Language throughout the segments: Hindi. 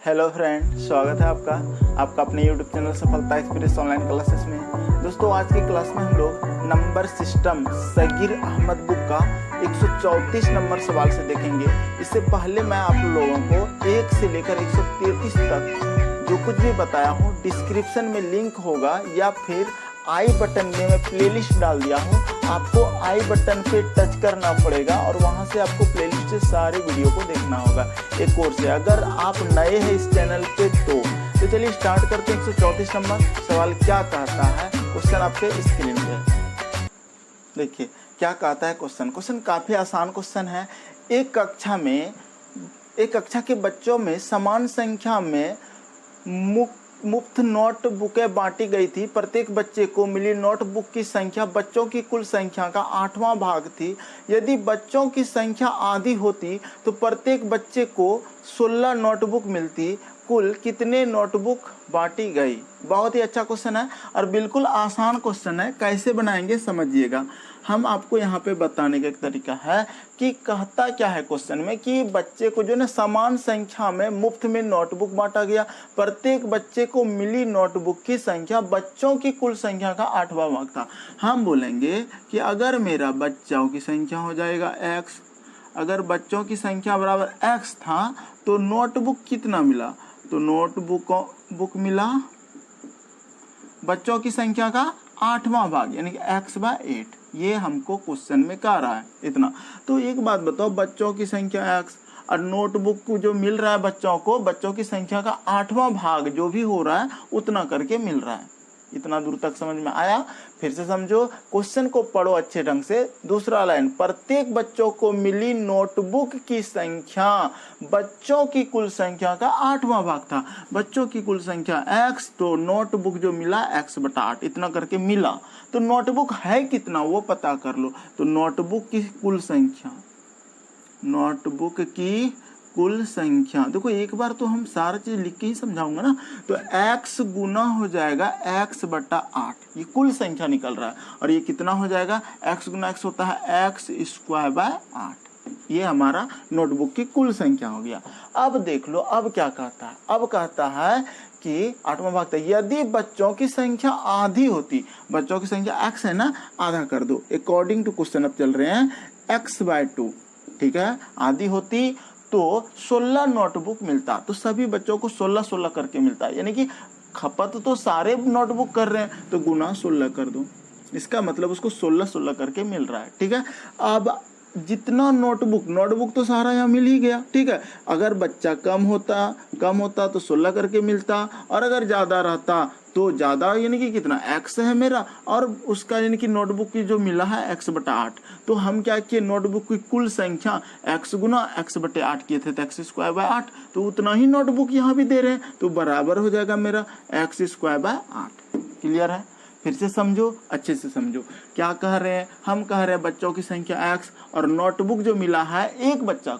हेलो फ्रेंड, स्वागत है आपका अपने YouTube channel Safalta express online classes में। दोस्तों, आज की क्लास में हम लोग number system Sagir Ahmad book का 134 नंबर सवाल से देखेंगे। इससे पहले मैं आप लोगों को 1 से लेकर 133 तक जो कुछ भी बताया हूँ डिस्क्रिप्शन में लिंक होगा या फिर आई बटन में मैं प्लेलिस्ट डाल दिया हूँ। आपको आई बटन पे टच करना पड़ेगा और वहाँ से आपको प्लेलिस्ट से सारे वीडियो को देखना होगा एक कोर्स है। अगर आप नए हैं इस चैनल पे तो चलिए स्टार्ट करते हैं। 134 नंबर सवाल क्या कहता है, क्वेश्चन आपके स्क्रीन पे देखिए क्या कहता है। क्वेश्चन काफी आसान क्वेश्चन है। एक कक्षा के बच्चों में समान संख्या में मुफ्त नोट बुकें बांटी गई थी। प्रत्येक बच्चे को मिली नोटबुक की संख्या बच्चों की कुल संख्या का 8वां भाग थी। यदि बच्चों की संख्या आधी होती तो प्रत्येक बच्चे को 16 नोटबुक मिलती। कुल कितने नोटबुक बांटी गई? बहुत ही अच्छा क्वेश्चन है और बिल्कुल आसान क्वेश्चन है। कैसे बनाएंगे समझिएगा। हम आपको यहाँ पे बताने का एक तरीका है कि कहता क्या है क्वेश्चन में कि बच्चे को जो है समान संख्या में मुफ्त में नोटबुक बांटा गया। प्रत्येक बच्चे को मिली नोटबुक की संख्या बच्चों की कुल संख्या का 8वां भाग था। हम बोलेंगे कि अगर मेरा बच्चों की संख्या हो जाएगा x, अगर बच्चों की संख्या बराबर x था तो नोटबुक कितना मिला? तो नोटबुक मिला बच्चों की संख्या का 8वां भाग यानी कि x/8। ये हमको क्वेश्चन में कह रहा है इतना। तो एक बात बताओ, बच्चों की संख्या x और नोटबुक को जो मिल रहा है बच्चों की संख्या का 8वां भाग जो भी हो रहा है उतना करके मिल रहा है। इतना दूर तक समझ में आया? फिर से समझो, क्वेश्चन को पढ़ो अच्छे ढंग से। दूसरा लाइन, प्रत्येक बच्चों को मिली नोटबुक की संख्या बच्चों की कुल संख्या का 8वां भाग था। बच्चों की कुल संख्या x, तो नोटबुक जो मिला x/8 इतना करके मिला। तो नोटबुक है कितना वो पता कर लो। तो नोटबुक की कुल संख्या देखो, एक बार तो हम सारा चीज लिख के ही समझाऊंगा ना। तो x गुना हो जाएगा x/8, ये कुल संख्या निकल रहा है। और ये कितना हो जाएगा? x गुना x होता है x²/8। ये हमारा नोटबुक की कुल संख्या हो गया। अब देख लो, अब क्या कहता है? अब कहता है कि 8वां भाग था। यदि बच्चों की संख्या आधी होती, बच्चों की संख्या x है ना, आधा कर दो। अकॉर्डिंग टू क्वेश्चन अब चल रहे हैं x/2, ठीक है। आधी होती तो 16 नोटबुक मिलता। तो सभी बच्चों को 16 करके मिलता है, यानी कि खपत तो सारे नोटबुक कर रहे हैं तो गुना 16 कर दो। इसका मतलब उसको 16 करके मिल रहा है, ठीक है। अब जितना नोटबुक तो सारा यहाँ मिल ही गया, ठीक है। अगर बच्चा कम होता तो 16 करके मिलता, और अगर ज्यादा रहता तो ज्यादा, यानी कि कितना x है मेरा, और उसका यानी कि नोटबुक की जो मिला है x/8। तो हम क्या किए, नोटबुक की कुल संख्या x गुना x/8 किए थे तो x²/8। तो उतना ही नोटबुक यहाँ भी दे रहे हैं तो बराबर हो जाएगा मेरा x²/8। क्लियर है? फिर से समझो, अच्छे से समझो क्या कह रहे हैं। हम कह रहे हैं बच्चों की संख्या x और नोटबुक जो मिला है एक बच्चा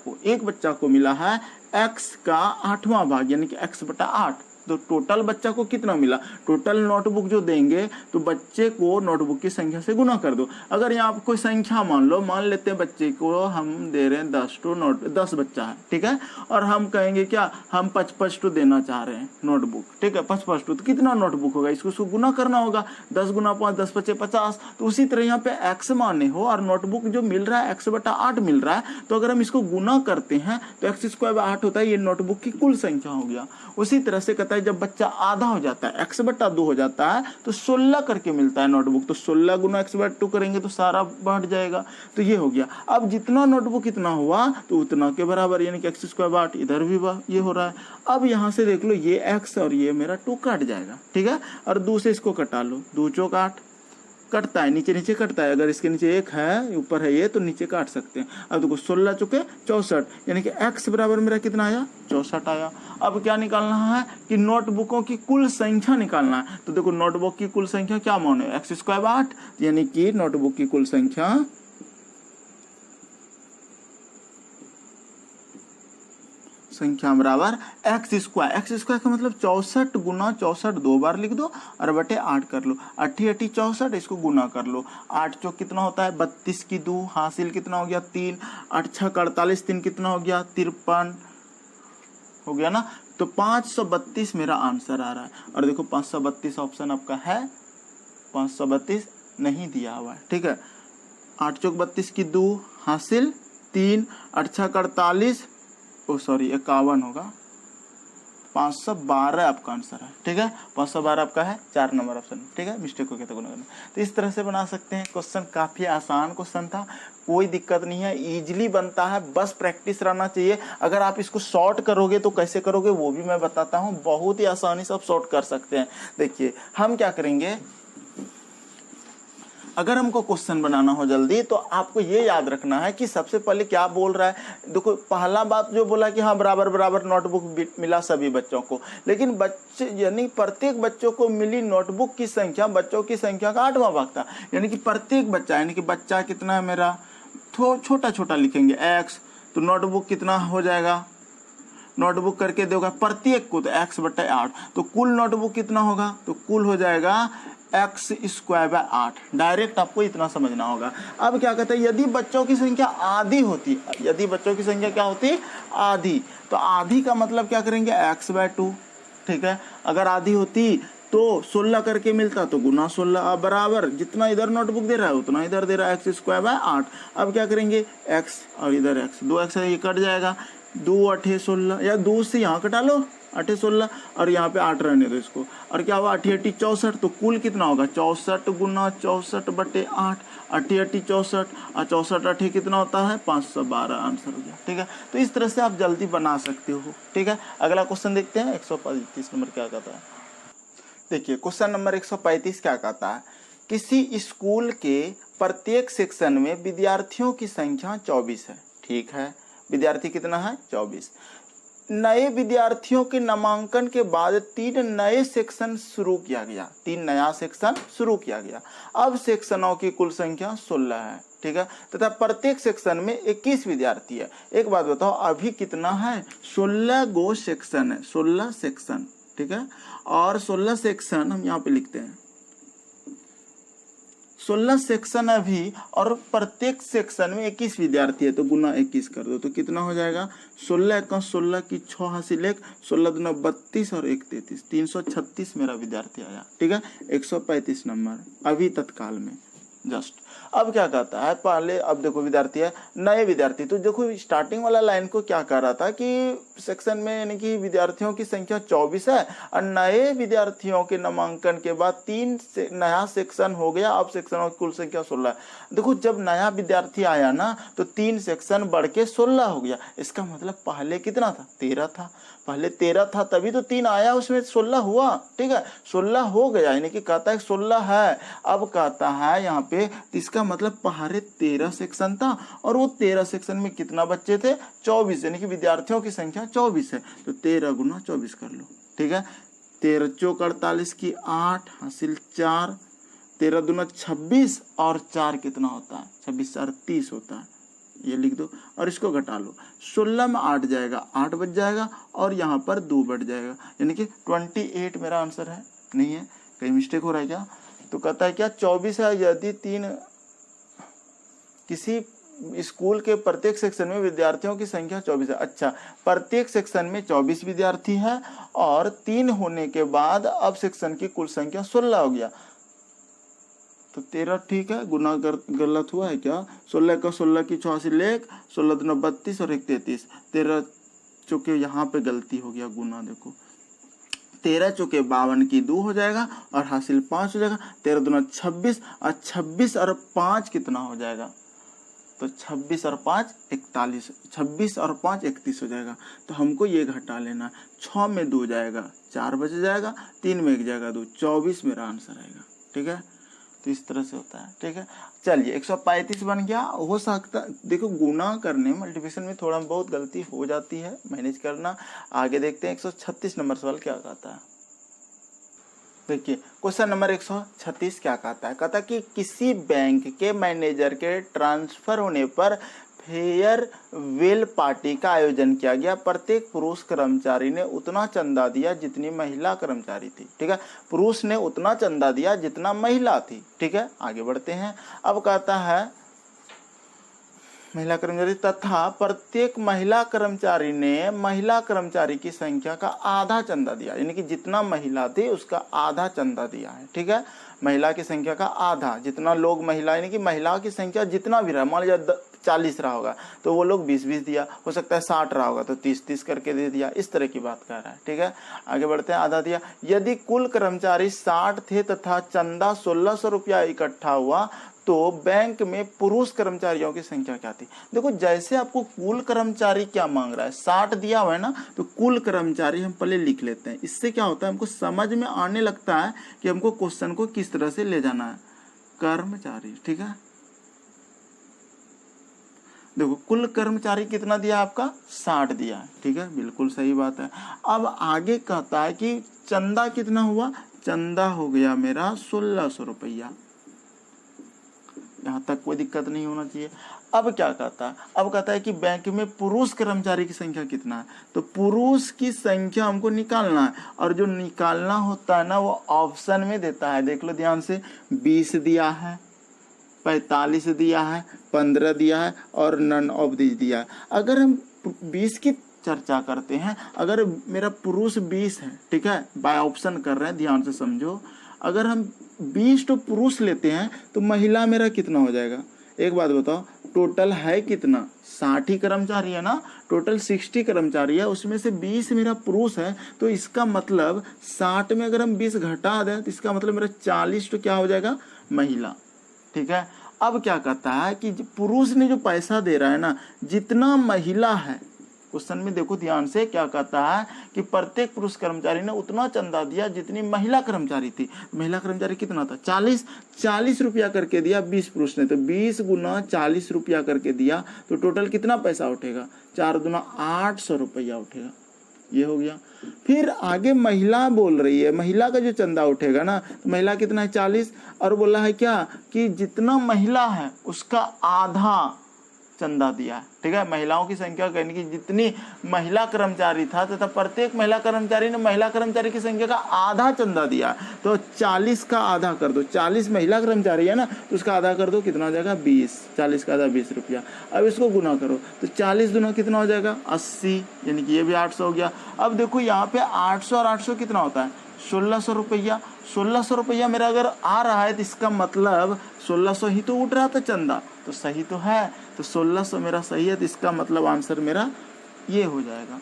को मिला है x का 8वां भाग यानी कि x/8। तो टोटल बच्चा को कितना मिला? टोटल नोटबुक जो देंगे तो बच्चे को नोटबुक की संख्या से गुना कर दो। अगर यहाँ पर कोई संख्या मान लेते हैं बच्चे को हम दे रहे हैं 10 बच्चा है, ठीक है। और हम कहेंगे क्या, हम 55 देना चाह रहे हैं नोटबुक, ठीक है। 55 तो कितना नोटबुक होगा, इसको गुना करना होगा। 10 गुना 5, 10 × 5 = 50। तो उसी तरह यहाँ पे x माने हो और नोटबुक जो मिल रहा है x/8 मिल रहा है। तो अगर हम इसको गुना करते हैं तो x² होता है, ये नोटबुक की कुल संख्या हो गया। उसी तरह से कहता है जब बच्चा आधा हो जाता है, x/2 हो जाता है, तो 16 करके मिलता है नोटबुक। तो 16 गुना x/2 करेंगे तो सारा बढ़ जाएगा। तो ये हो गया। अब जितना नोटबुक इतना हुआ तो उतना के बराबर, यानी कि x²/8 इधर भी ये हो रहा है। अब यहाँ से देख लो, ये x और ये मेरा 2 कट जाएगा, ठीक है। और 2 से इसको कटा लो, 2 × 4 = 8 कटता है, नीचे कटता है। अगर इसके नीचे 1 है, ऊपर है ये, तो नीचे काट सकते हैं। अब देखो 16 × 4 = 64, यानी कि x बराबर मेरा कितना आया? 64 आया। अब क्या निकालना है कि नोटबुकों की कुल संख्या निकालना है। तो देखो नोटबुक की कुल संख्या क्या माने, x²/8, यानी कि नोटबुक की कुल संख्या बराबर x²। का मतलब 64 गुना 64 2 बार लिख दो और बटे 8 कर लो। 8 × 8 = 64, इसको गुना कर लो। 8 × 4 कितना होता है? 32 की 2 हासिल कितना हो गया? 3। 8 × 6 = 48, 3 कितना हो गया? 53 हो गया ना। तो 532 मेरा आंसर आ रहा है। और देखो 532 ऑप्शन आपका है, 532 नहीं दिया हुआ है, ठीक है। 8 चौक 32 की 2 हासिल 3, 8 छक 48, ओ सॉरी 51 होगा, 512 आपका आंसर है, ठीक है। 512 आपका है, 4 नंबर ऑप्शन, ठीक है। मिस्टेक हो गया था गुना करना। तो इस तरह से बना सकते हैं। क्वेश्चन काफी आसान क्वेश्चन था, कोई दिक्कत नहीं है, इजीली बनता है, बस प्रैक्टिस रहना चाहिए। अगर आप इसको शॉर्ट करोगे तो कैसे करोगे वो भी मैं बताता हूँ, बहुत ही आसानी से आप शॉर्ट कर सकते हैं। देखिए हम क्या करेंगे, अगर हमको क्वेश्चन बनाना हो जल्दी तो आपको ये याद रखना है कि सबसे पहले क्या बोल रहा है। देखो पहला बात जो बोला कि हाँ बराबर बराबर नोटबुक मिला सभी बच्चों को, लेकिन बच्चे यानी प्रत्येक बच्चों को मिली नोटबुक की संख्या बच्चों की संख्या का 8वां भाग था। यानी कि प्रत्येक बच्चा, यानी कि बच्चा कितना है मेरा, छोटा छोटा लिखेंगे x, तो नोटबुक कितना हो जाएगा, नोटबुक करके दोगे प्रत्येक को तो x/8, तो कुल नोटबुक कितना होगा, तो कुल हो जाएगा x²/8। डायरेक्ट आपको इतना समझना होगा। अब क्या कहते हैं, यदि बच्चों की संख्या आधी होती, यदि बच्चों की संख्या क्या होती, आधी, तो आधी का मतलब क्या करेंगे, x/2, ठीक है। अगर आधी होती तो 16 करके मिलता तो गुना 16, बराबर जितना इधर नोटबुक दे रहा है उतना इधर दे रहा है, x²/8। अब क्या करेंगे, x और इधर x, 2x ये कट जाएगा, 2 8 16, या 2 से यहाँ कटा लो 8 16, और यहाँ पे 8 रहने दो इसको, और क्या हुआ 8 8 64, तो कुल कितना होगा 64 गुना 64/8, 8 8 64, और 64 8 कितना होता है 512, आंसर हो गया, ठीक है। तो इस तरह से आप जल्दी बना सकते हो, ठीक है। अगला क्वेश्चन देखते हैं, 135 नंबर क्या कहता है। देखिए क्वेश्चन नंबर 135 क्या कहता है, किसी स्कूल के प्रत्येक सेक्शन में विद्यार्थियों की संख्या 24 है, ठीक है। विद्यार्थी कितना है, 24। नए विद्यार्थियों के नामांकन के बाद 3 नए सेक्शन शुरू किया गया, 3 नया सेक्शन शुरू किया गया। अब सेक्शनों की कुल संख्या 16 है, ठीक है, तथा प्रत्येक सेक्शन में 21 विद्यार्थी है। एक बात बताओ, अभी कितना है, 16 गो सेक्शन है, 16 सेक्शन, ठीक है। और 16 सेक्शन हम यहाँ पे लिखते हैं, 16 सेक्शन अभी, और प्रत्येक सेक्शन में 21 विद्यार्थी है, तो गुना 21 कर दो, तो कितना हो जाएगा, 16 का 16 की 6 हासिल 1, 16 दूना 32 और 1 33, 336 मेरा विद्यार्थी आया, ठीक है। 135 नंबर अभी तत्काल में जस्ट। अब क्या कहता है, पहले अब देखो विद्यार्थी है, नए विद्यार्थी, तो देखो स्टार्टिंग वाला लाइन को क्या कह रहा था कि सेक्शन में यानी कि विद्यार्थियों की संख्या 24 है, और नए विद्यार्थियों के नामांकन के बाद 3 से नया सेक्शन हो गया, अब सेक्शनों की कुल संख्या 16 है। देखो जब नया विद्यार्थी आया ना तो 3 सेक्शन बढ़ के 16 हो गया, इसका मतलब पहले कितना था, 13 था, पहले 13 था तभी तो 3 आया, उसमें 16 हुआ, ठीक है, 16 हो गया, यानी कि कहता है 16 है। अब कहता है यहाँ पे, इसका मतलब पहले 13 सेक्शन था, और वो 13 सेक्शन में कितना बच्चे थे, 24, यानी कि विद्यार्थियों की संख्या 24 है, तो 13 गुना 24 कर लो, ठीक है। 13 चौक 48 की 8 हासिल 4, 13 दूना 26, और 4 कितना होता है, 26 4 30 होता है, ये लिख दो, और इसको घटा लो, 16 में 8 जाएगा, 8 बच जाएगा, और यहाँ पर 2 बढ़ जाएगा, यानी कि 28 मेरा आंसर है, नहीं है, कहीं मिस्टेक हो रहा है क्या। तो कहता है क्या, 24 है, यदि 3 किसी स्कूल के प्रत्येक सेक्शन में विद्यार्थियों की संख्या 24 है। अच्छा, प्रत्येक सेक्शन में 24 विद्यार्थी है, और 3 होने के बाद अब सेक्शन की कुल संख्या 16 हो गया, तो 13 ठीक है, गुना गलत हुआ है क्या, 16 का 16 की 6 हासिल 1, 16 दूना 32 और 1 33, 13 चौके यहाँ पे गलती हो गया, गुना देखो 13 चौके 52 की 2 हो जाएगा, और हासिल 5 हो जाएगा, 13 दूना 26, और 26 और 5 कितना हो जाएगा, तो 26 और 5 41, 26 और 5 31 हो जाएगा। तो हमको ये घटा लेना, 6 में 2 जाएगा, 4 बच जाएगा, 3 में 1 जाएगा 2, 24 मेरा आंसर आएगा, ठीक है। तो इस तरह से होता है, ठीक है। चलिए 135 बन गया। हो सकता, देखो गुना करने मल्टीप्लिकेशन में थोड़ा बहुत गलती हो जाती है, मैनेज करना। आगे देखते हैं 136 नंबर सवाल क्या कहता है। देखिए क्वेश्चन नंबर 136 क्या कहता है, कहता है कि किसी बैंक के मैनेजर के ट्रांसफर होने पर फेयरवेल पार्टी का आयोजन किया गया। प्रत्येक पुरुष कर्मचारी ने उतना चंदा दिया जितनी महिला कर्मचारी थी, ठीक है। पुरुष ने उतना चंदा दिया जितना महिला थी, ठीक है। आगे बढ़ते हैं। अब कहता है महिला कर्मचारी तथा प्रत्येक महिला कर्मचारी ने महिला कर्मचारी की संख्या का आधा चंदा दिया, यानी कि जितना महिला थी उसका आधा चंदा दिया है। ठीक है, महिला की संख्या का आधा, जितना लोग महिला यानी कि महिलाओं की संख्या जितना भी रहा, मान लीजिए 40 रहा होगा तो वो लोग 20-20 दिया, हो सकता है 60 रहा होगा तो 30-30 करके दे दिया, इस तरह की बात कर रहा है। ठीक है, आगे बढ़ते हैं, आधा दिया। यदि कुल कर्मचारी 60 थे तथा चंदा 1600 रुपया इकट्ठा हुआ तो बैंक में पुरुष कर्मचारियों की संख्या क्या थी। देखो जैसे आपको कुल कर्मचारी क्या मांग रहा है, 60 दिया हुआ है ना, तो कुल कर्मचारी हम पहले लिख लेते हैं। इससे क्या होता है, हमको समझ में आने लगता है कि हमको क्वेश्चन को किस तरह से ले जाना है। कर्मचारी, ठीक है, देखो कुल कर्मचारी कितना दिया आपका, 60 दिया है। ठीक है, बिल्कुल सही बात है। अब आगे कहता है कि चंदा कितना हुआ, चंदा हो गया मेरा 1600 रुपया, यहाँ तक कोई दिक्कत नहीं होना चाहिए। अब क्या कहता है, अब कहता है कि बैंक में पुरुष कर्मचारी की संख्या कितना है, तो पुरुष की संख्या हमको निकालना है, और जो निकालना होता है ना वो ऑप्शन में देता है। देख लो ध्यान से, 20 दिया है, 45 दिया है, 15 दिया है और नन ऑफ दिस दिया है। अगर हम 20 की चर्चा करते हैं, अगर मेरा पुरुष 20 है, ठीक है, बाय ऑप्शन कर रहे हैं, ध्यान से समझो, अगर हम 20 तो पुरुष लेते हैं तो महिला मेरा कितना हो जाएगा। एक बात बताओ, टोटल है कितना, 60 ही कर्मचारी है ना, टोटल 60 कर्मचारी है, उसमें से 20 मेरा पुरुष है, तो इसका मतलब 60 में अगर हम 20 घटा दें तो इसका मतलब मेरा 40 तो क्या हो जाएगा, महिला। ठीक है, अब क्या कहता है कि पुरुष ने जो पैसा दे रहा है ना, जितना महिला है, क्वेश्चन में देखो ध्यान से क्या कहता है कि प्रत्येक पुरुष कर्मचारी ने उतना चंदा दिया जितनी महिला कर्मचारी थी। महिला कर्मचारी कितना था, 40 रुपया करके दिया 20 पुरुष ने, तो 20 गुना 40 रुपया करके दिया, तो टोटल कितना पैसा उठेगा, 4 दूना 800 रुपया उठेगा। ये हो गया। फिर आगे महिला बोल रही है, महिला का जो चंदा उठेगा ना, तो महिला कितना है, 40, और बोला है क्या कि जितना महिला है उसका आधा चंदा दिया है। ठीक है, महिलाओं की संख्या कहने की जितनी महिला कर्मचारी था तथा प्रत्येक महिला कर्मचारी ने महिला कर्मचारी की संख्या का आधा चंदा दिया, तो 40 का आधा कर दो, 40 महिला कर्मचारी है ना, तो उसका आधा कर दो, कितना हो जाएगा, 20, 40 का आधा 20 रुपया। अब इसको गुना करो तो 40 दूना कितना हो जाएगा, 80, यानी कि ये भी 800 हो गया। अब देखो यहाँ पे 800 और 800 कितना होता है, 1600 रुपया। 1600 रुपया मेरा अगर आ रहा है तो इसका मतलब 1600 ही तो उठ रहा था चंदा, तो सही तो है, तो 1600 मेरा सही है, तो इसका मतलब आंसर मेरा ये हो जाएगा।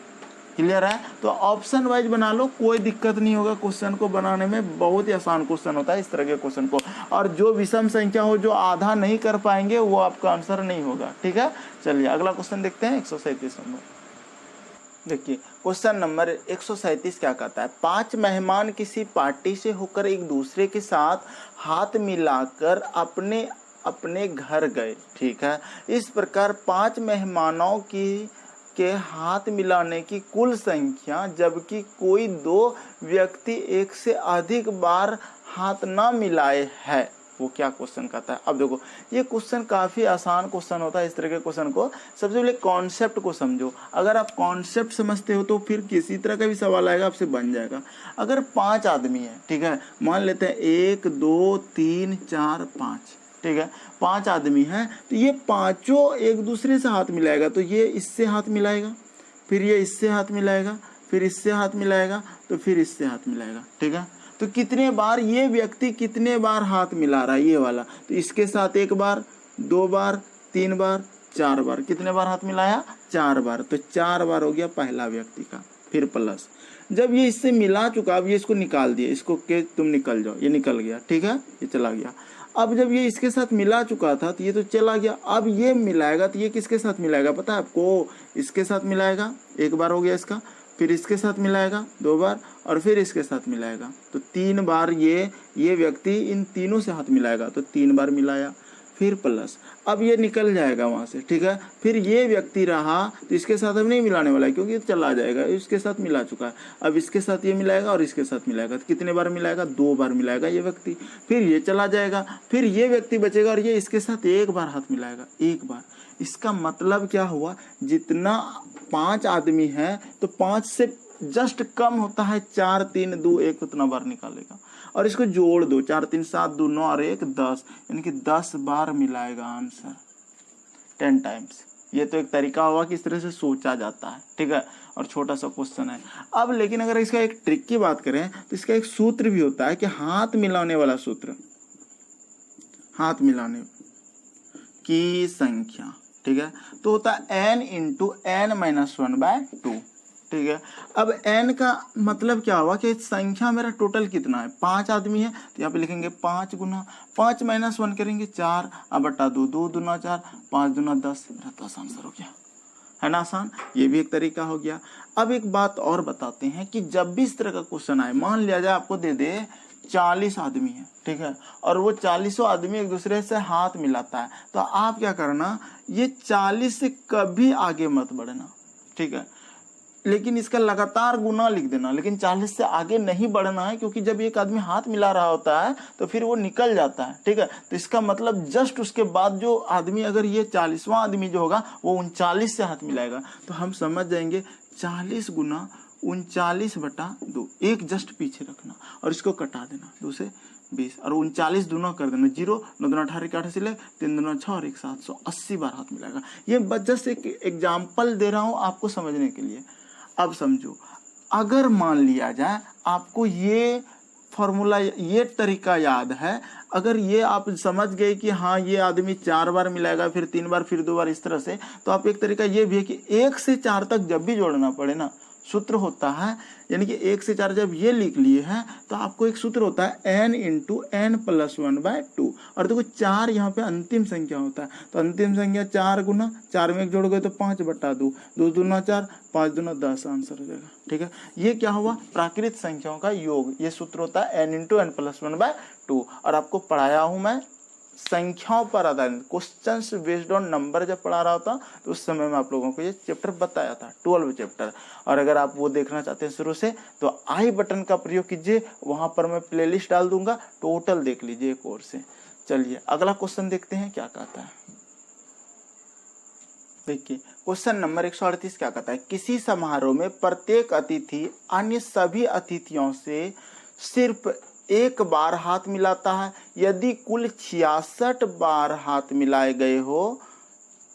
क्लियर है, तो ऑप्शन वाइज बना लो, कोई दिक्कत नहीं होगा, क्वेश्चन को बनाने में बहुत ही आसान क्वेश्चन होता है इस तरह के क्वेश्चन को। और जो विषम संख्या हो, जो आधा नहीं कर पाएंगे वो आपका आंसर नहीं होगा। ठीक है, चलिए अगला क्वेश्चन देखते हैं, 137 नंबर। देखिए क्वेश्चन नंबर 137 क्या कहता है, 5 मेहमान किसी पार्टी से होकर एक दूसरे के साथ हाथ मिलाकर अपने अपने घर गए। ठीक है, इस प्रकार 5 मेहमानों के हाथ मिलाने की कुल संख्या, जबकि कोई 2 व्यक्ति एक से अधिक बार हाथ ना मिलाए है, वो क्या क्वेश्चन कहता है। अब देखो ये क्वेश्चन काफी आसान क्वेश्चन होता है। इस तरह के क्वेश्चन को सबसे पहले कॉन्सेप्ट को समझो। अगर आप कॉन्सेप्ट समझते हो तो फिर किसी तरह का भी सवाल आएगा आपसे बन जाएगा। अगर 5 आदमी है, ठीक है, मान लेते हैं 1 2 3 4 5, ठीक है, 5 आदमी हैं, तो ये पांचों एक दूसरे से हाथ मिलाएगा, तो ये इससे हाथ मिलाएगा, फिर ये इससे हाथ मिलाएगा, फिर इससे हाथ मिलाएगा, तो फिर इससे हाथ मिलाएगा। ठीक है, तो कितने बार ये व्यक्ति कितने बार हाथ मिला रहा है, ये वाला, तो इसके साथ 1 बार 2 बार 3 बार 4 बार, कितने बार हाथ मिलाया, 4 बार, तो 4 बार हो गया पहला व्यक्ति का। फिर प्लस जब ये इससे मिला चुका, अब ये इसको निकाल दिया, इसको के तुम निकल जाओ, ये निकल गया, ठीक है, ये चला गया। अब जब ये इसके साथ मिला चुका था तो ये तो चला गया, अब ये मिलाएगा, तो ये किसके साथ मिलाएगा पता है आपको, इसके साथ मिलाएगा, 1 बार हो गया इसका, फिर इसके साथ मिलाएगा 2 बार, और फिर इसके साथ मिलाएगा, तो 3 बार ये व्यक्ति इन तीनों से हाथ मिलाएगा, तो 3 बार मिलाया, फिर प्लस, अब ये निकल जाएगा वहां से, ठीक है, फिर ये व्यक्ति रहा, तो इसके साथ अब नहीं मिलाने वाला है क्योंकि ये चला जाएगा, इसके साथ मिला चुका है, अब इसके साथ ये मिलाएगा और इसके साथ मिलाएगा, तो कितने बार मिलाएगा, 2 बार मिलाएगा ये व्यक्ति, फिर ये चला जाएगा, फिर ये व्यक्ति बचेगा और ये इसके साथ 1 बार हाथ मिलाएगा, 1 बार। इसका मतलब क्या हुआ, जितना 5 आदमी हैं तो 5 से जस्ट कम होता है 4 3 2 1, उतना बार निकालेगा, और इसको जोड़ दो, 4 3 7 2 9 और 1 10, यानी कि 10 बार मिलाएगा आंसर। 10 टाइम्स। ये तो एक तरीका हुआ कि इस तरह से सोचा जाता है, ठीक है, और छोटा सा क्वेश्चन है। अब लेकिन अगर इसका एक ट्रिक की बात करें तो इसका एक सूत्र भी होता है कि हाथ मिलाने वाला सूत्र, हाथ मिलाने की संख्या, ठीक है, तो होता है n इंटू n-1/2, ठीक है। अब n का मतलब क्या हुआ कि संख्या मेरा टोटल कितना है, 5 आदमी है, तो यहाँ पे लिखेंगे 5 गुना 5 - 1 करेंगे 4, अब बटा 2, 2 दूना 4, 5 दूना 10, मेरा 10 आंसर हो गया, है ना आसान। ये भी एक तरीका हो गया। अब एक बात और बताते हैं कि जब भी इस तरह का क्वेश्चन आए, मान लिया जाए आपको दे दे 40 आदमी है, ठीक है, और वो 40 आदमी एक दूसरे से हाथ मिलाता है, तो आप क्या करना, ये 40 से कभी आगे मत बढ़ना, ठीक है, लेकिन इसका लगातार गुना लिख देना, लेकिन 40 से आगे नहीं बढ़ना है, क्योंकि जब एक आदमी हाथ मिला रहा होता है तो फिर वो निकल जाता है, ठीक है। तो इसका मतलब जस्ट उसके बाद जो आदमी, अगर ये 40वां आदमी जो होगा वो 39 से हाथ मिलाएगा, तो हम समझ जाएंगे 40 गुना 39/2, एक जस्ट पीछे रखना और इसको कटा देना, 2 से 20 और 39 दूना कर देना, 0 9 दूना 18 18 से ले 3 दूना 6 और 1 780 बार हाथ मिलाएगा। ये बस जस्ट एक एग्जाम्पल दे रहा हूँ आपको समझने के लिए। अब समझो, अगर मान लिया जाए आपको ये फॉर्मूला, ये तरीका याद है, अगर ये आप समझ गए कि हाँ ये आदमी 4 बार मिलाएगा, फिर 3 बार, फिर 2 बार, इस तरह से, तो आप एक तरीका ये भी है कि 1 से 4 तक जब भी जोड़ना पड़े ना, सूत्र होता है, यानी कि 1 से 4 जब ये लिख लिए हैं तो आपको एक सूत्र होता है n इंटू n+1/2, और देखो 4 यहाँ पे अंतिम संख्या होता है, तो अंतिम संख्या 4 गुना 4 में 1 जोड़ गए तो 5/2, 2 दूना 4, 5 दूना 10 आंसर हो जाएगा, ठीक है। ये क्या हुआ, प्राकृत संख्याओं का योग, ये सूत्र होता है n इंटू n+1/2। और आपको पढ़ाया हूं मैं संख्याओं पर आधारित, क्वेश्चंस बेस्ड ऑन नंबर जब पढ़ा रहा था तो उस समय में आप लोगों को ये चैप्टर बताया था, 12 चैप्टर। और अगर आप वो देखना चाहते हैं शुरू से तो आई बटन का प्रयोग कीजिए, वहां पर मैं प्लेलिस्ट डाल दूंगा, टोटल देख लीजिए कोर्स से। चलिए अगला क्वेश्चन देखते हैं क्या कहता है। देखिए क्वेश्चन नंबर 138 क्या कहता है, किसी समारोह में प्रत्येक अतिथि अन्य सभी अतिथियों से सिर्फ एक बार हाथ मिलाता है, यदि कुल 66 बार हाथ मिलाए गए हो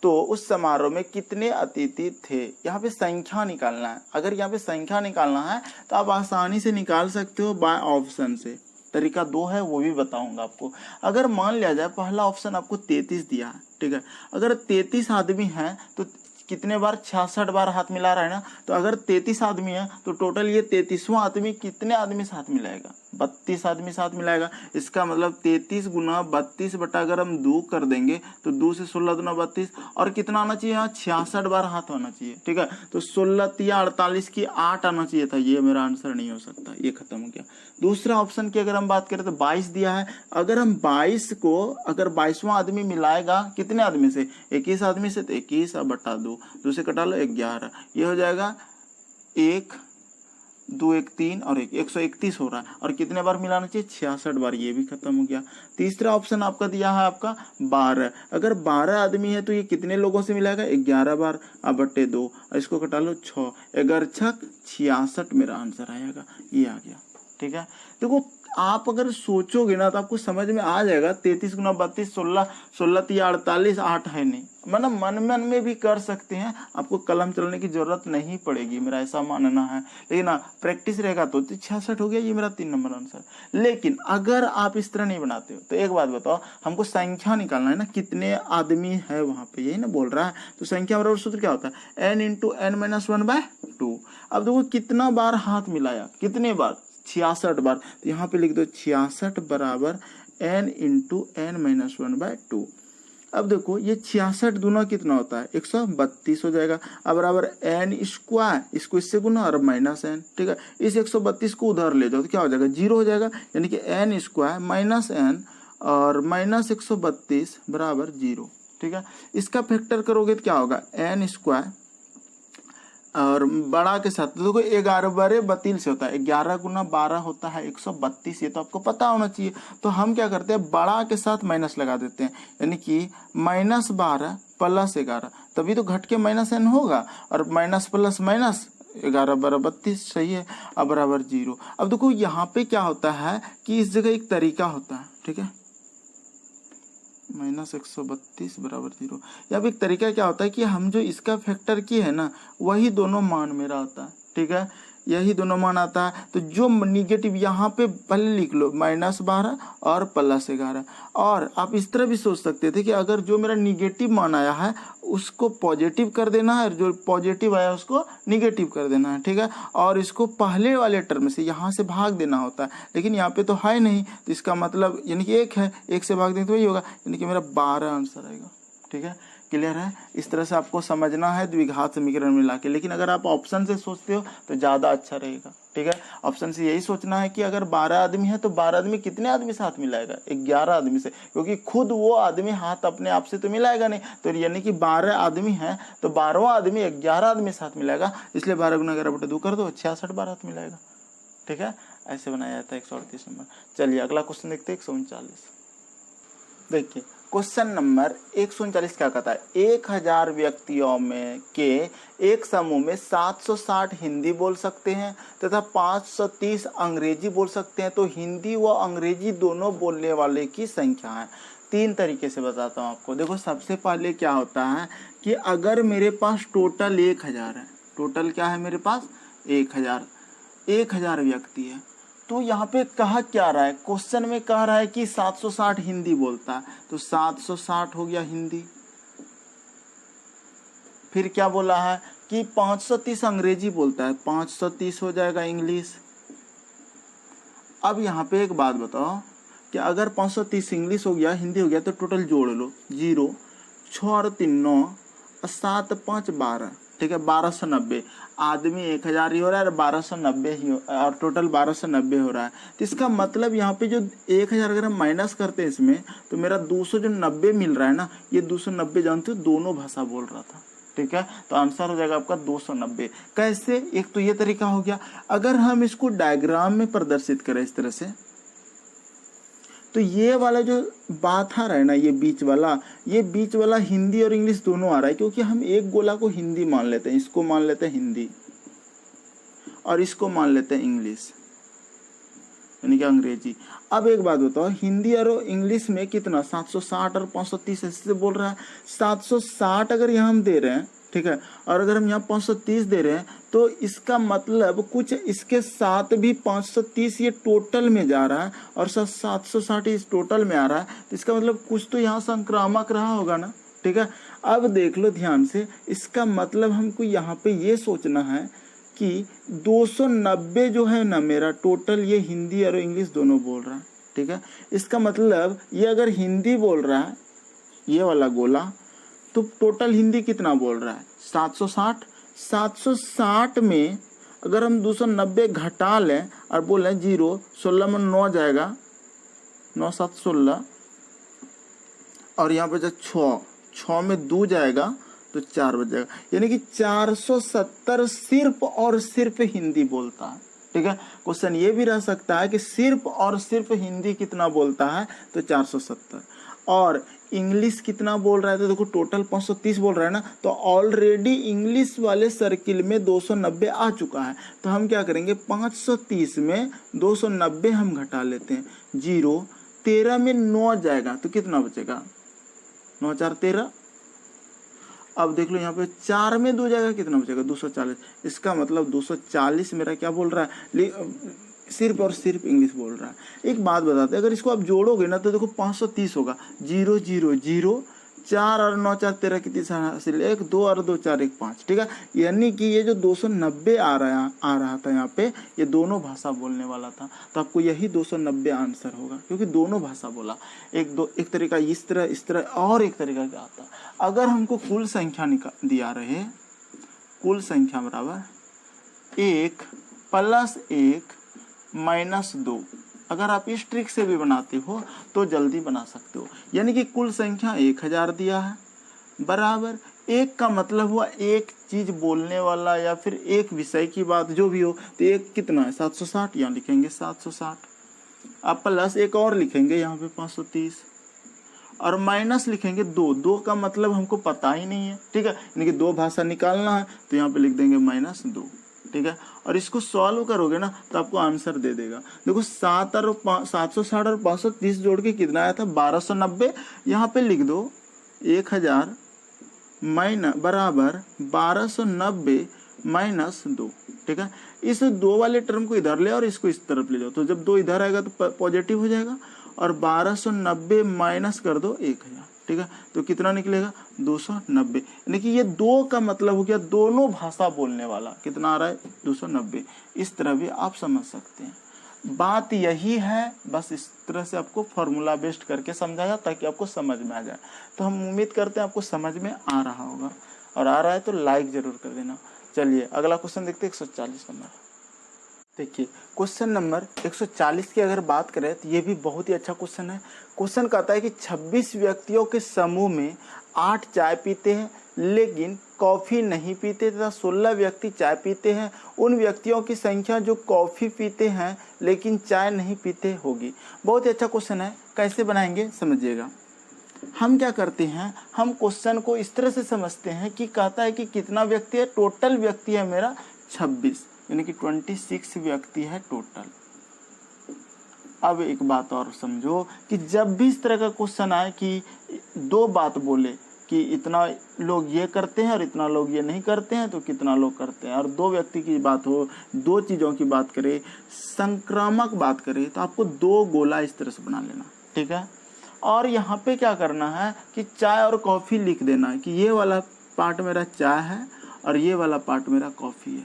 तो उस समारोह में कितने अतिथि थे। यहाँ पे संख्या निकालना है। अगर यहाँ पे संख्या निकालना है तो आप आसानी से निकाल सकते हो बाय ऑप्शन से। तरीका 2 है, वो भी बताऊंगा आपको। अगर मान लिया जाए पहला ऑप्शन आपको 33 दिया है, ठीक है, अगर 33 आदमी हैं तो कितने बार, 66 बार हाथ मिला रहा है ना, तो अगर 33 आदमी है तो टोटल ये 33वां आदमी कितने आदमी साथ मिलाएगा, 32 आदमी साथ मिलाएगा। इसका मतलब 33 गुना 32 बटा अगर हम 2 कर देंगे तो 2 से 16 दूना 32, और कितना आना चाहिए यहाँ, 66 बार हाथ होना चाहिए, ठीक है। तो 16 तिया 48 की 8 आना चाहिए था, ये मेरा आंसर नहीं हो सकता, ये खत्म हो गया। दूसरा ऑप्शन की अगर हम बात करें तो 22 दिया है, अगर हम 22 को अगर 22वां आदमी मिलाएगा कितने आदमी से, 21 आदमी से, तो 21 बटा 2 से कटा लो 11, ये हो जाएगा 1 2 1 3 और 131 हो रहा है। और कितने बार मिलाना चाहिए, 66 बार, ये भी खत्म हो गया। तीसरा ऑप्शन आपका दिया है आपका 12, अगर 12 आदमी है तो ये कितने लोगों से मिलाएगा, 11 बार, अब बट्टे 2, इसको कटा लो 6, 11 छक 66 मेरा आंसर आएगा, ये आ गया, ठीक है। देखो आप अगर सोचोगे ना तो आपको समझ में आ जाएगा। 33 गुना 32, 16 16 तिया 48, 8 है नहीं, मतलब मन में भी कर सकते हैं, आपको कलम चलने की जरूरत नहीं पड़ेगी, मेरा ऐसा मानना है। लेकिन प्रैक्टिस रहेगा तो 66 हो गया, ये मेरा 3 नंबर आंसर। लेकिन अगर आप इस तरह नहीं बनाते हो तो एक बात बताओ, हमको संख्या निकालना है ना, कितने आदमी है वहां पे, यही ना बोल रहा है, तो संख्या बराबर सूत्र क्या होता है, n इंटू n-1/2। अब देखो कितना बार हाथ मिलाया, कितने बार, 66 बार, तो यहाँ पे लिख दो 66 बराबर n इंटू n-1/2। अब देखो ये 66 दूना कितना होता है, 132 हो जाएगा। अब बराबर n स्क्वायर, इसको इससे गुना और माइनस n, ठीक है। इस 132 को उधर ले जाओ तो क्या हो जाएगा, 0 हो जाएगा, यानी कि n स्क्वायर माइनस n और माइनस 132 बराबर 0, ठीक है। इसका फैक्टर करोगे तो क्या होगा, n स्क्वायर और बड़ा के साथ, देखो 11 बड़े 32 से होता है, 11 गुना 12 होता है 132, ये तो आपको पता होना चाहिए। तो हम क्या करते हैं, बड़ा के साथ माइनस लगा देते हैं, यानी कि -12 + 11, तभी तो घट के -n होगा, और माइनस प्लस माइनस 11 बराबर 32, सही है। अब बराबर 0। अब देखो यहाँ पे क्या होता है कि इस जगह एक तरीका होता है, ठीक है, -132 बराबर 0। या भी एक तरीका क्या होता है कि हम जो इसका फैक्टर की है ना वही दोनों मान मेरा आता है, ठीक है, यही दोनों मान आता है। तो जो निगेटिव यहाँ पे पहले लिख लो -12 और +11। और आप इस तरह भी सोच सकते थे कि अगर जो मेरा निगेटिव मान आया है उसको पॉजिटिव कर देना है और जो पॉजिटिव आया उसको निगेटिव कर देना है, ठीक है, और इसको पहले वाले टर्म से यहाँ से भाग देना होता है। लेकिन यहाँ पे तो है नहीं, तो इसका मतलब यानी कि 1 है, 1 से भाग दें तो वही होगा, यानी कि मेरा 12 आंसर आएगा, ठीक है। क्लियर है? इस तरह से आपको समझना है द्विघात समीकरण मिला के। लेकिन अगर आप ऑप्शन से सोचते हो तो ज़्यादा अच्छा रहेगा, ठीक है। ऑप्शन से यही सोचना है कि अगर 12 आदमी है तो 12 आदमी कितने आदमी से हाथ मिलाएगा? 11 आदमी से, क्योंकि खुद वो आदमी हाथ अपने आप से तो मिलाएगा नहीं। तो यानी कि 12 आदमी है तो 12वां आदमी 11 आदमी से हाथ मिलाएगा, इसलिए 12 × 11/2 कर दो, 66 बार हाथ मिलाएगा, ठीक है। ऐसे बनाया जाता है 138 नंबर। चलिए अगला क्वेश्चन देखते हैं 139। देखिए क्वेश्चन नंबर 139 क्या कहता है, 1000 व्यक्तियों में के एक समूह में 760 हिंदी बोल सकते हैं तथा 530 अंग्रेजी बोल सकते हैं, तो हिंदी व अंग्रेजी दोनों बोलने वाले की संख्या है। 3 तरीके से बताता हूँ आपको। देखो सबसे पहले क्या होता है कि अगर मेरे पास टोटल 1000 है, टोटल क्या है मेरे पास 1000 व्यक्ति है, तो यहाँ पे कहा क्या रहा है, क्वेश्चन में कह रहा है कि 760 हिंदी बोलता है, तो 760 हो गया हिंदी। फिर क्या बोला है कि 530 अंग्रेजी बोलता है, 530 हो जाएगा इंग्लिश। अब यहाँ पे एक बात बताओ कि अगर 530 इंग्लिश हो गया, हिंदी हो गया, तो टोटल जोड़ लो, 0, 6 और 3 9, 7 5 12, ठीक है, 1290 आदमी 1000 ही हो रहा है और 1290 ही और टोटल 1290 हो रहा है। तो इसका मतलब यहाँ पे जो 1000 अगर हम माइनस करते हैं इसमें, तो मेरा 200 जो 90 मिल रहा है ना, ये 290 जानते हो दोनों भाषा बोल रहा था, ठीक है। तो आंसर हो जाएगा आपका 290। कैसे? एक तो ये तरीका हो गया। अगर हम इसको डायग्राम में प्रदर्शित करें इस तरह से, तो ये वाला जो बात आ रहा है ना, ये बीच वाला हिंदी और इंग्लिश दोनों आ रहा है, क्योंकि हम एक गोला को हिंदी मान लेते हैं, इसको मान लेते हैं हिंदी और इसको मान लेते हैं इंग्लिश यानी कि अंग्रेजी। अब एक बात बताओ, हिंदी और इंग्लिश में कितना 760 और 530 ऐसे बोल रहा है। 760 अगर यहाँ हम दे रहे हैं, ठीक है, और अगर हम यहाँ 530 दे रहे हैं, तो इसका मतलब कुछ इसके साथ भी 530 ये टोटल में जा रहा है और 760 इस टोटल में आ रहा है, तो इसका मतलब कुछ तो यहाँ संक्रामक रहा होगा ना, ठीक है। अब देख लो ध्यान से, इसका मतलब हमको यहाँ पे ये सोचना है कि 290 जो है ना मेरा टोटल, ये हिंदी और इंग्लिश दोनों बोल रहा है, ठीक है। इसका मतलब ये अगर हिंदी बोल रहा है ये वाला गोला, तो टोटल हिंदी कितना बोल रहा है 760। 760 में अगर हम 290 घटा लें और बोलें 0, 16 में 9 जाएगा, 9 7 16, और यहाँ पे 6 में 2 जाएगा तो 4 बच जाएगा, यानी कि 470 सिर्फ और सिर्फ हिंदी बोलता है, ठीक है। क्वेश्चन ये भी रह सकता है कि सिर्फ और सिर्फ हिंदी कितना बोलता है, तो 470, और इंग्लिश कितना बोल रहा है, तो देखो टोटल 530 बोल रहा है ना, तो ऑलरेडी इंग्लिश वाले सर्किल में 290 आ चुका है। तो हम क्या करेंगे, 530 में 290 हम घटा लेते हैं, 0, 13 में 9 जाएगा तो कितना बचेगा, 9 4 13। अब देख लो यहाँ पे 4 में 2 जाएगा, कितना बचेगा 240। इसका मतलब 240 मेरा क्या बोल रहा है, सिर्फ और सिर्फ इंग्लिश बोल रहा है। एक बात बताते हैं, अगर इसको आप जोड़ोगे ना तो देखो 530 होगा, 0 0 0, 4 और 9 4 13 कितनी हासिल, 1 2 और 2 4 1 5, ठीक है। यानी कि ये जो 290 आ रहा था यहाँ पे, ये दोनों भाषा बोलने वाला था, तो आपको यही 290 आंसर होगा, क्योंकि दोनों भाषा बोला। एक तरीका इस तरह, और एक तरीका क्या आता, अगर हमको कुल संख्या दिया रहे, कुल संख्या बराबर 1 + 1 - 2, अगर आप इस ट्रिक से भी बनाते हो तो जल्दी बना सकते हो। यानी कि कुल संख्या 1000 दिया है, बराबर 1 का मतलब हुआ एक चीज बोलने वाला या फिर एक विषय की बात जो भी हो, तो 1 कितना है 760, यहाँ लिखेंगे 760, आप प्लस एक और लिखेंगे यहाँ पे 530, और माइनस लिखेंगे 2 का मतलब हमको पता ही नहीं है, ठीक है, यानी कि 2 भाषा निकालना है, तो यहाँ पे लिख देंगे -2, ठीक है। और इसको सॉल्व करोगे ना तो आपको आंसर दे देगा। देखो 760 और 530 जोड़ के कितना आया था 1290। यहाँ पे लिख दो 1000 बराबर 1290 माइनस 2, ठीक है। इस 2 वाले टर्म को इधर ले और इसको इस तरफ ले जाओ, तो जब 2 इधर आएगा तो पॉजिटिव हो जाएगा। और 1290 माइनस कर दो 1000, ठीक है। तो कितना निकलेगा 290। यानी कि ये 2 का मतलब हो गया दोनों भाषा बोलने वाला। कितना आ रहा है 290। इस तरह भी आप समझ सकते हैं। बात यही है, बस इस तरह से आपको फॉर्मूला बेस्ड करके समझाया ताकि आपको समझ में आ जाए। तो हम उम्मीद करते हैं आपको समझ में आ रहा होगा, और आ रहा है तो लाइक जरूर कर देना। चलिए अगला क्वेश्चन देखते हैं 140 नंबर। देखिए क्वेश्चन नंबर 140 की अगर बात करें तो ये भी बहुत ही अच्छा क्वेश्चन है। क्वेश्चन कहता है कि 26 व्यक्तियों के समूह में 8 चाय पीते हैं लेकिन कॉफ़ी नहीं पीते तथा 16 व्यक्ति चाय पीते हैं। उन व्यक्तियों की संख्या जो कॉफ़ी पीते हैं लेकिन चाय नहीं पीते होगी। बहुत ही अच्छा क्वेश्चन है। कैसे बनाएंगे समझिएगा। हम क्या करते हैं, हम क्वेश्चन को इस तरह से समझते हैं कि कहता है कि कितना व्यक्ति है, टोटल व्यक्ति है मेरा 26, यानी कि 26 व्यक्ति है टोटल। अब एक बात और समझो कि जब भी इस तरह का क्वेश्चन आए कि 2 बात बोले कि इतना लोग ये करते हैं और इतना लोग ये नहीं करते हैं, तो कितना लोग करते हैं, और 2 व्यक्ति की बात हो, 2 चीज़ों की बात करें, संक्रामक बात करें, तो आपको 2 गोला इस तरह से बना लेना, ठीक है। और यहाँ पे क्या करना है कि चाय और कॉफ़ी लिख देना है कि ये वाला पार्ट मेरा चाय है और ये वाला पार्ट मेरा कॉफ़ी है,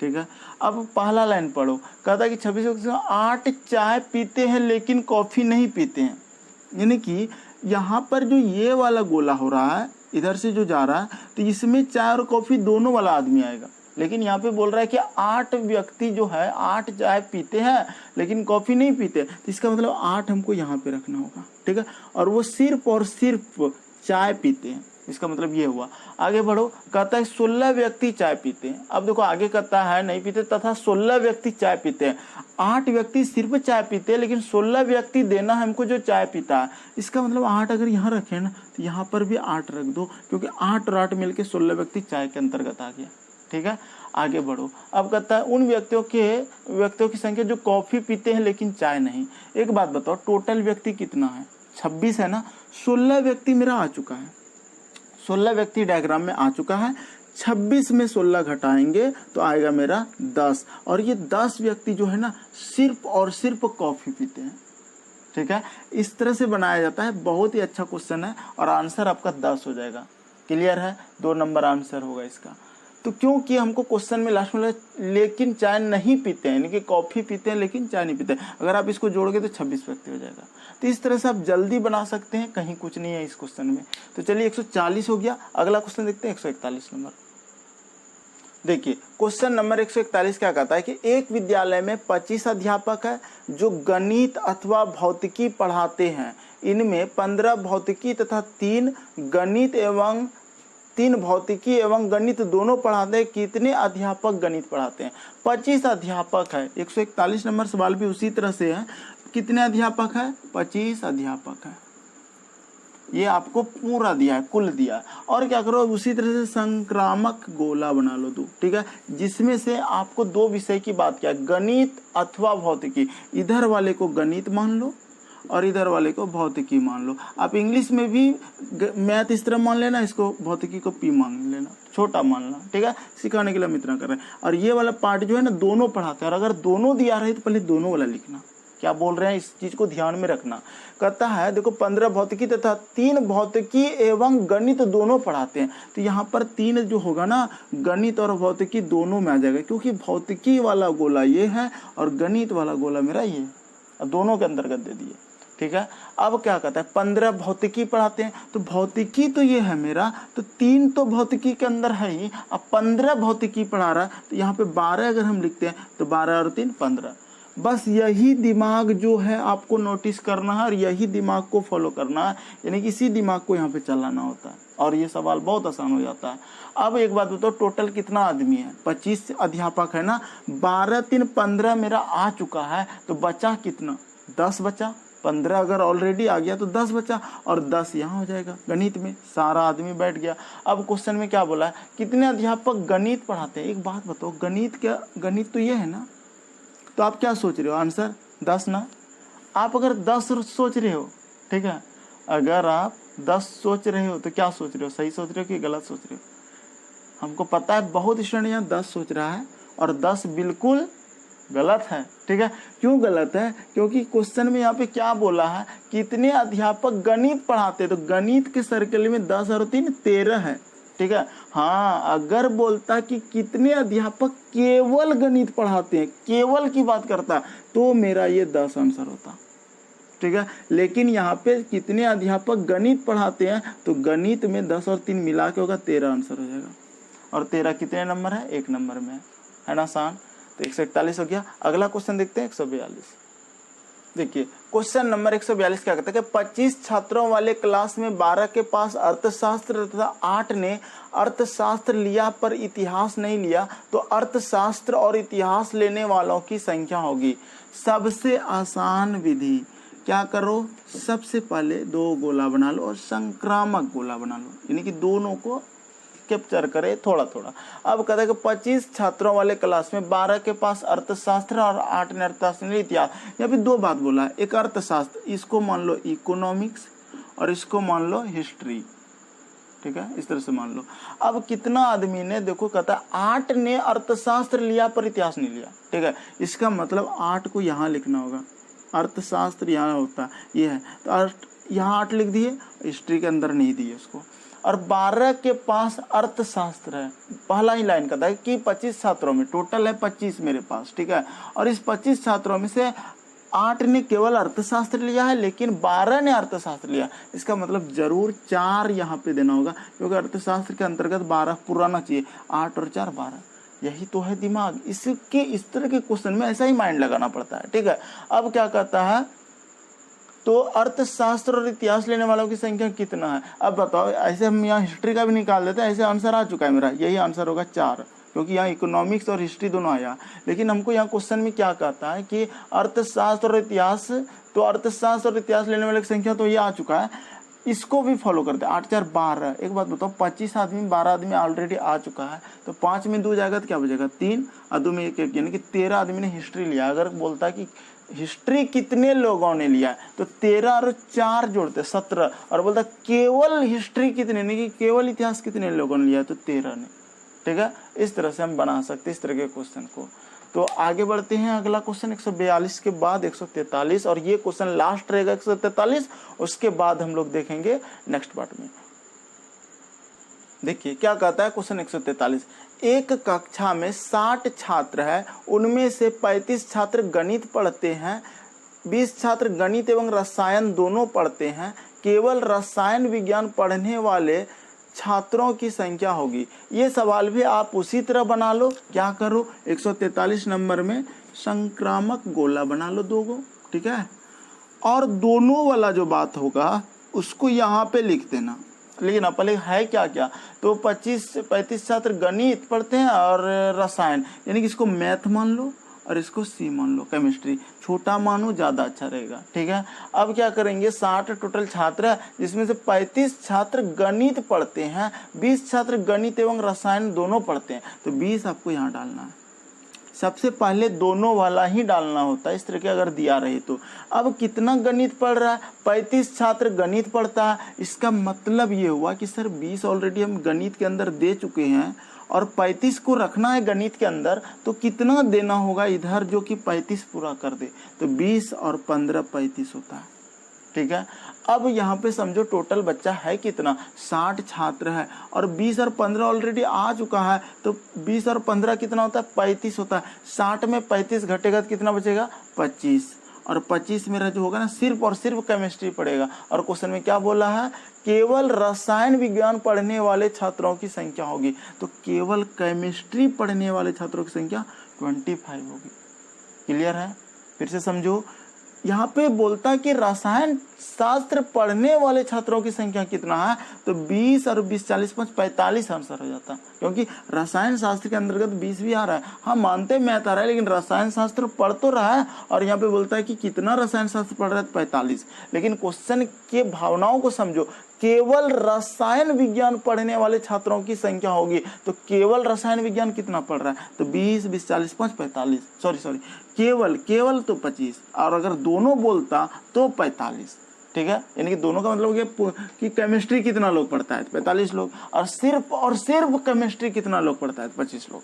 ठीक है। अब पहला लाइन पढ़ो। कहता है कि 26 8 चाय पीते हैं लेकिन कॉफ़ी नहीं पीते हैं। यानी कि यहाँ पर जो ये वाला गोला हो रहा है इधर से जो जा रहा है, तो इसमें चाय और कॉफ़ी दोनों वाला आदमी आएगा। लेकिन यहाँ पे बोल रहा है कि 8 व्यक्ति जो है 8 चाय पीते हैं लेकिन कॉफ़ी नहीं पीते, तो इसका मतलब 8 हमको यहाँ पे रखना होगा, ठीक है। और वो सिर्फ और सिर्फ चाय पीते हैं, इसका मतलब ये हुआ। आगे बढ़ो। कहता है 16 व्यक्ति चाय पीते हैं। अब देखो आगे कहता है नहीं पीते तथा 16 व्यक्ति चाय पीते हैं। 8 व्यक्ति सिर्फ चाय पीते हैं लेकिन 16 व्यक्ति देना हमको जो चाय पीता है। इसका मतलब 8 अगर यहाँ रखें ना तो यहाँ पर भी 8 रख दो, क्योंकि 8 और 8 मिलकर 16 व्यक्ति चाय के अंतर्गत आ गया, ठीक है। आगे बढ़ो। अब कहता है उन व्यक्तियों की संख्या जो कॉफ़ी पीते हैं लेकिन चाय नहीं। एक बात बताओ, टोटल व्यक्ति कितना है 26 है ना। 16 व्यक्ति मेरा आ चुका है, 16 व्यक्ति डायग्राम में आ चुका है। 26 में 16 घटाएंगे तो आएगा मेरा 10, और ये 10 व्यक्ति जो है ना सिर्फ और सिर्फ कॉफ़ी पीते हैं, ठीक है। इस तरह से बनाया जाता है। बहुत ही अच्छा क्वेश्चन है और आंसर आपका 10 हो जाएगा। क्लियर है, 2 नंबर आंसर होगा इसका। तो क्योंकि हमको क्वेश्चन में लास्ट में लेकिन चाय नहीं पीते हैं, यानी कि कॉफ़ी पीते हैं लेकिन चाय नहीं पीते, अगर आप इसको जोड़ोगे तो 26 व्यक्ति हो जाएगा। तो इस तरह से आप जल्दी बना सकते हैं, कहीं कुछ नहीं है इस क्वेश्चन में। तो चलिए 140 हो गया। अगला क्वेश्चन देखते हैं 141 नंबर। देखिए क्वेश्चन नंबर 141 क्या कहता है कि एक विद्यालय में 25 अध्यापक है जो गणित अथवा भौतिकी पढ़ाते हैं। इनमें 15 भौतिकी तथा 3 भौतिकी एवं गणित दोनों पढ़ाते हैं। कितने अध्यापक गणित पढ़ाते हैं? 25 अध्यापक है। 141 नंबर सवाल भी उसी तरह से है। कितने अध्यापक है? 25 अध्यापक है। ये आपको पूरा दिया है, कुल दिया है। और क्या करो, उसी तरह से संक्रामक गोला बना लो 2, ठीक है, जिसमें से आपको 2 विषय की बात किया, गणित अथवा भौतिकी। इधर वाले को गणित मान लो और इधर वाले को भौतिकी मान लो। आप इंग्लिश में भी मैथ इस तरह मान लेना, इसको भौतिकी को पी मान लेना, छोटा मानना, ठीक है। सिखाने के लिए हम इतना कर रहे हैं। और ये वाला पार्ट जो है ना दोनों पढ़ाते हैं, और अगर दोनों दिया रहे तो पहले दोनों वाला लिखना। क्या बोल रहे हैं इस चीज को ध्यान में रखना। कहता है देखो 15 भौतिकी तथा 3 भौतिकी एवं गणित दोनों पढ़ाते हैं। तो यहाँ पर 3 जो होगा ना गणित और भौतिकी दोनों में आ जाएगा, क्योंकि भौतिकी वाला गोला ये है और गणित वाला गोला मेरा ये है, दोनों के अंतर्गत दे दिए, ठीक है। अब क्या कहता है 15 भौतिकी पढ़ाते हैं, तो भौतिकी तो ये है मेरा, तो 3 तो भौतिकी के अंदर है ही, अब 15 भौतिकी पढ़ा रहा है, तो यहाँ पे 12 अगर हम लिखते हैं तो 12 और 3 15। बस यही दिमाग जो है आपको नोटिस करना है और यही दिमाग को फॉलो करना है, यानी कि इसी दिमाग को यहाँ पे चलाना होता है, और ये सवाल बहुत आसान हो जाता है। अब एक बात बताओ, टोटल कितना आदमी है? 25 अध्यापक है ना, 12 3 15 मेरा आ चुका है, तो बचा कितना? 10 बचा। 15 अगर ऑलरेडी आ गया तो 10 बचा और 10 यहाँ हो जाएगा। गणित में सारा आदमी बैठ गया। अब क्वेश्चन में क्या बोला है, कितने अध्यापक गणित पढ़ाते हैं। एक बात बताओ, गणित तो ये है ना, तो आप क्या सोच रहे हो, आंसर 10 ना। आप अगर 10 सोच रहे हो, ठीक है, अगर आप 10 सोच रहे हो तो क्या सोच रहे हो, सही सोच रहे हो कि गलत सोच रहे हो। हमको पता है बहुत स्टूडेंट यहाँ 10 सोच रहा है और 10 बिल्कुल गलत है, ठीक है। क्यों गलत है, क्योंकि क्वेश्चन में यहाँ पे क्या बोला है, कितने अध्यापक गणित पढ़ाते हैं, तो गणित के सर्कल में 10 और 3 13 है, ठीक है। हाँ, अगर बोलता कि कितने अध्यापक केवल गणित पढ़ाते हैं, केवल की बात करता, तो मेरा ये 10 आंसर होता, ठीक है। लेकिन यहाँ पे कितने अध्यापक गणित पढ़ाते हैं, तो गणित में 10 और 3 मिला के होगा 13 आंसर हो जाएगा। और 13 कितने नंबर है, 1 नंबर में है ना, आसान। तो 141 हो गया। अगला क्वेश्चन देखते हैं 142। देखिए क्वेश्चन नंबर 142 क्या कहता है कि 25 छात्रों वाले क्लास में 12 के पास अर्थशास्त्र तथा 8 ने अर्थशास्त्र लिया पर इतिहास नहीं लिया, तो अर्थशास्त्र और इतिहास लेने वालों की संख्या होगी। सबसे आसान विधि क्या करो, सबसे पहले 2 गोला बना लो और संक्रामक गोला बना लो, यानी कि दोनों को कैप्चर करे थोड़ा थोड़ा। अब कहता है कि 25 छात्रों वाले क्लास में 12 के पास अर्थशास्त्र और 8 ने अर्थशास्त्र ने इतिहास। यहाँ पे 2 बात बोला है, एक अर्थशास्त्र, इसको मान लो इकोनॉमिक्स और इसको मान लो हिस्ट्री, ठीक है, इस तरह से मान लो। अब कितना आदमी ने, देखो कहता है 8 ने अर्थशास्त्र लिया पर इतिहास नहीं लिया, ठीक है। इसका मतलब 8 को यहाँ लिखना होगा, अर्थशास्त्र यहाँ होता ये है, तो यहाँ 8 लिख दिए, हिस्ट्री के अंदर नहीं दिए उसको। और 12 के पास अर्थशास्त्र है, पहला ही लाइन कहता है कि 25 छात्रों में, टोटल है 25 मेरे पास, ठीक है। और इस 25 छात्रों में से 8 ने केवल अर्थशास्त्र लिया है लेकिन 12 ने अर्थशास्त्र लिया। इसका मतलब जरूर 4 यहाँ पे देना होगा, क्योंकि अर्थशास्त्र के अंतर्गत 12 पुराना चाहिए, 8 और 4 12, यही तो है दिमाग। इसके इस तरह के क्वेश्चन में ऐसा ही माइंड लगाना पड़ता है, ठीक है। अब क्या कहता है, तो अर्थशास्त्र और इतिहास लेने वालों की संख्या कितना है। अब बताओ, ऐसे हम यहाँ हिस्ट्री का भी निकाल देते हैं, ऐसे आंसर आ चुका है मेरा, यही आंसर होगा 4, क्योंकि यहाँ इकोनॉमिक्स और हिस्ट्री दोनों आया। लेकिन हमको यहाँ क्वेश्चन में क्या कहता है कि अर्थशास्त्र और इतिहास, तो अर्थशास्त्र और इतिहास लेने वाले की संख्या तो ये आ चुका है, इसको भी फॉलो करते हैं। 8 4 12। एक बात बताओ, 25 आदमी 12 आदमी ऑलरेडी आ चुका है, तो 5 में 2 जाएगा तो क्या बचेगा 3 और 2 में 1, यानी कि 13 आदमी ने हिस्ट्री लिया। अगर बोलता है कि हिस्ट्री कितने लोगों ने लिया है, तो 13 और 4 जोड़ते 17, और बोलता केवल हिस्ट्री कितने, नहीं कि केवल इतिहास कितने लोगों ने लिया है, तो 13 ने, ठीक है। इस तरह से हम बना सकते हैं इस तरह के क्वेश्चन को। तो आगे बढ़ते हैं, अगला क्वेश्चन 142 के बाद 143, और ये क्वेश्चन लास्ट रहेगा 143, उसके बाद हम लोग देखेंगे नेक्स्ट पार्ट में। देखिए क्या कहता है क्वेश्चन 143, एक कक्षा में 60 छात्र है, उनमें से 35 छात्र गणित पढ़ते हैं, 20 छात्र गणित एवं रसायन दोनों पढ़ते हैं, केवल रसायन विज्ञान पढ़ने वाले छात्रों की संख्या होगी। ये सवाल भी आप उसी तरह बना लो, क्या करो 143 नंबर में संक्रामक गोला बना लो 2 गो, ठीक है। और दोनों वाला जो बात होगा उसको यहाँ पे लिख देना। लेकिन पहले है क्या क्या, तो 35 छात्र गणित पढ़ते हैं और रसायन, यानी कि इसको मैथ मान लो और इसको सी मान लो, केमिस्ट्री छोटा मानो ज़्यादा अच्छा रहेगा, ठीक है। अब क्या करेंगे, 60 टोटल छात्र है, जिसमें से 35 छात्र गणित पढ़ते हैं, 20 छात्र गणित एवं रसायन दोनों पढ़ते हैं, तो 20 आपको यहाँ डालना है। सबसे पहले दोनों वाला ही डालना होता है, इस तरह के अगर दिया रहे तो। अब कितना गणित पढ़ रहा है, 35 छात्र गणित पढ़ता है, इसका मतलब ये हुआ कि सर 20 ऑलरेडी हम गणित के अंदर दे चुके हैं और 35 को रखना है गणित के अंदर, तो कितना देना होगा इधर जो कि 35 पूरा कर दे, तो 20 और 15 35 होता है, ठीक है। अब यहाँ पे समझो टोटल बच्चा है कितना, 60 छात्र है और 20 और 15 ऑलरेडी आ चुका है, तो 20 और 15 कितना होता है 35 होता है। 60 में 35 घटेगा तो कितना बचेगा 25, और 25 मेरा जो होगा ना सिर्फ और सिर्फ केमिस्ट्री पढ़ेगा। और क्वेश्चन में क्या बोला है, केवल रसायन विज्ञान पढ़ने वाले छात्रों की संख्या होगी, तो केवल केमिस्ट्री पढ़ने वाले छात्रों की संख्या 25 होगी। क्लियर है, फिर से समझो, यहाँ पे बोलता है कि रसायन शास्त्र पढ़ने वाले छात्रों की संख्या कितना है, तो 20 और 20 40 5 45 आंसर हो जाता, क्योंकि रसायन शास्त्र के अंतर्गत 20 भी आ रहा है। हाँ मानते मैथ आ रहा है, लेकिन रसायन शास्त्र पढ़ तो रहा है, और यहाँ पे बोलता है कि कितना रसायन शास्त्र पढ़ रहा है, 45। लेकिन क्वेश्चन के भावनाओं को समझो, केवल रसायन विज्ञान पढ़ने वाले छात्रों की संख्या होगी, तो केवल रसायन विज्ञान कितना पढ़ रहा है, तो 20 20 40 5 45, सॉरी केवल तो 25, और अगर दोनों बोलता तो 45। ठीक है, यानी कि दोनों का मतलब हो गया कि केमिस्ट्री कितना लोग पढ़ता है, 45 लोग, और सिर्फ केमिस्ट्री कितना लोग पढ़ता है, 25 लोग।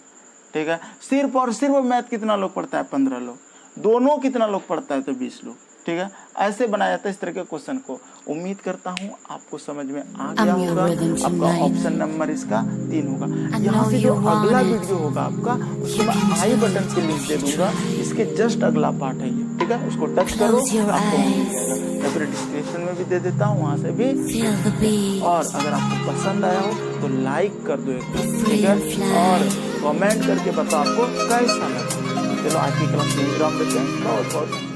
ठीक है, सिर्फ और सिर्फ मैथ कितना लोग पढ़ता है, 15 लोग, दोनों कितना लोग पढ़ता है, तो 20 लोग। ठीक है, ऐसे बनाया जाता है इस तरह के क्वेश्चन को। उम्मीद करता हूँ आपको समझ में आ गया होगा। आपका ऑप्शन नंबर इसका 3 होगा। यहाँ से जो अगला वीडियो होगा आपका, उसको मैं आई बटन की लिंक दे दूंगा, इसके जस्ट अगला पार्ट है ये। ठीक है, उसको टच करो, आपको मिल जाएगा, या फिर डिस्क्रिप्शन में भी दे देता हूँ, वहाँ से भी। और अगर आपको पसंद आया हो तो लाइक कर दो एक बार। ठीक है, और कमेंट करके बताओ आपको कैसा लगा। चलो आज की क्लास में विराम देते हैं। बहुत बहुत